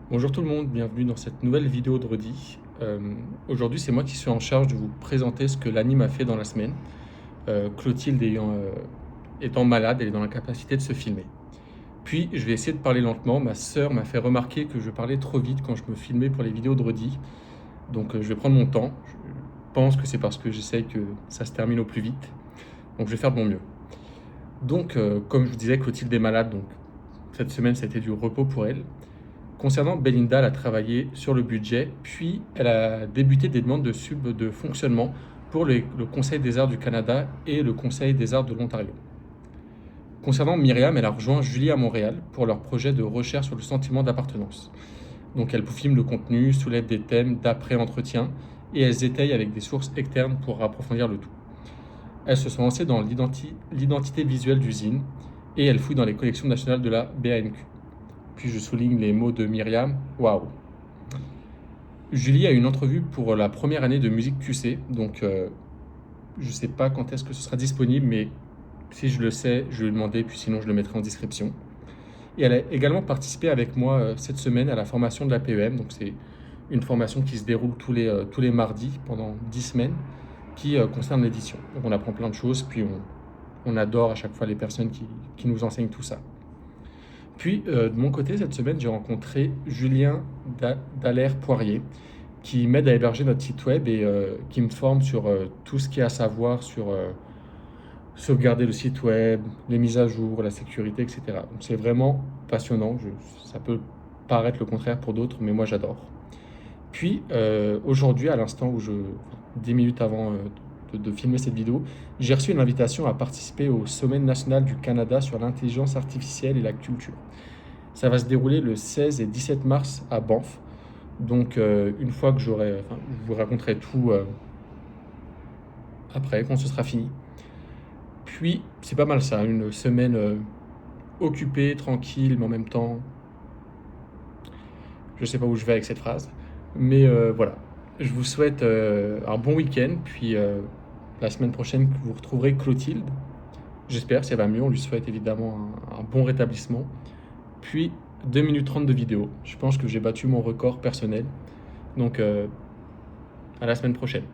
Bonjour tout le monde, bienvenue dans cette nouvelle vidéo de Redi. Aujourd'hui, c'est moi qui suis en charge de vous présenter ce que l'anime a fait dans la semaine. Clotilde étant malade, elle est dans l'incapacité de se filmer. Puis, je vais essayer de parler lentement. Ma sœur m'a fait remarquer que je parlais trop vite quand je me filmais pour les vidéos de Redi. Donc, je vais prendre mon temps. Je pense que c'est parce que j'essaye que ça se termine au plus vite. Donc, je vais faire de mon mieux. Donc, comme je vous disais, Clotilde est malade. Donc, cette semaine, ça a été du repos pour elle. Concernant Belinda, elle a travaillé sur le budget, puis elle a débuté des demandes de sub de fonctionnement pour le Conseil des arts du Canada et le Conseil des arts de l'Ontario. Concernant Myriam, elle a rejoint Julie à Montréal pour leur projet de recherche sur le sentiment d'appartenance. Donc elle filme le contenu, soulève des thèmes d'après-entretien et elles étayent avec des sources externes pour approfondir le tout. Elles se sont lancées dans l'identité visuelle d'usine et elles fouillent dans les collections nationales de la BANQ. Puis je souligne les mots de Myriam, waouh. Julie a une entrevue pour la première année de musique QC, donc je ne sais pas quand est-ce que ce sera disponible, mais si je le sais, je vais lui demander, puis sinon je le mettrai en description. Et elle a également participé avec moi cette semaine à la formation de la PEM, donc c'est une formation qui se déroule tous les mardis pendant 10 semaines, qui concerne l'édition. Donc on apprend plein de choses, puis on adore à chaque fois les personnes qui nous enseignent tout ça. Puis, de mon côté, cette semaine, j'ai rencontré Julien Dallaire-Poirier, qui m'aide à héberger notre site web et qui me forme sur tout ce qu'il y a à savoir sur sauvegarder le site web, les mises à jour, la sécurité, etc. Donc c'est vraiment passionnant. Ça peut paraître le contraire pour d'autres, mais moi j'adore. Puis aujourd'hui, à l'instant où 10 minutes avant de filmer cette vidéo, j'ai reçu une invitation à participer au Sommet national du Canada sur l'intelligence artificielle et la culture. Ça va se dérouler le 16 et 17 mars à Banff. Donc une fois que je vous raconterai tout après, quand ce sera fini. Puis c'est pas mal ça, une semaine occupée, tranquille, mais en même temps, je sais pas où je vais avec cette phrase. Mais voilà, je vous souhaite un bon week-end, puis la semaine prochaine, vous retrouverez Clotilde. J'espère, si elle va mieux, on lui souhaite évidemment un bon rétablissement. Puis 2 minutes 30 de vidéo. Je pense que j'ai battu mon record personnel. Donc à la semaine prochaine.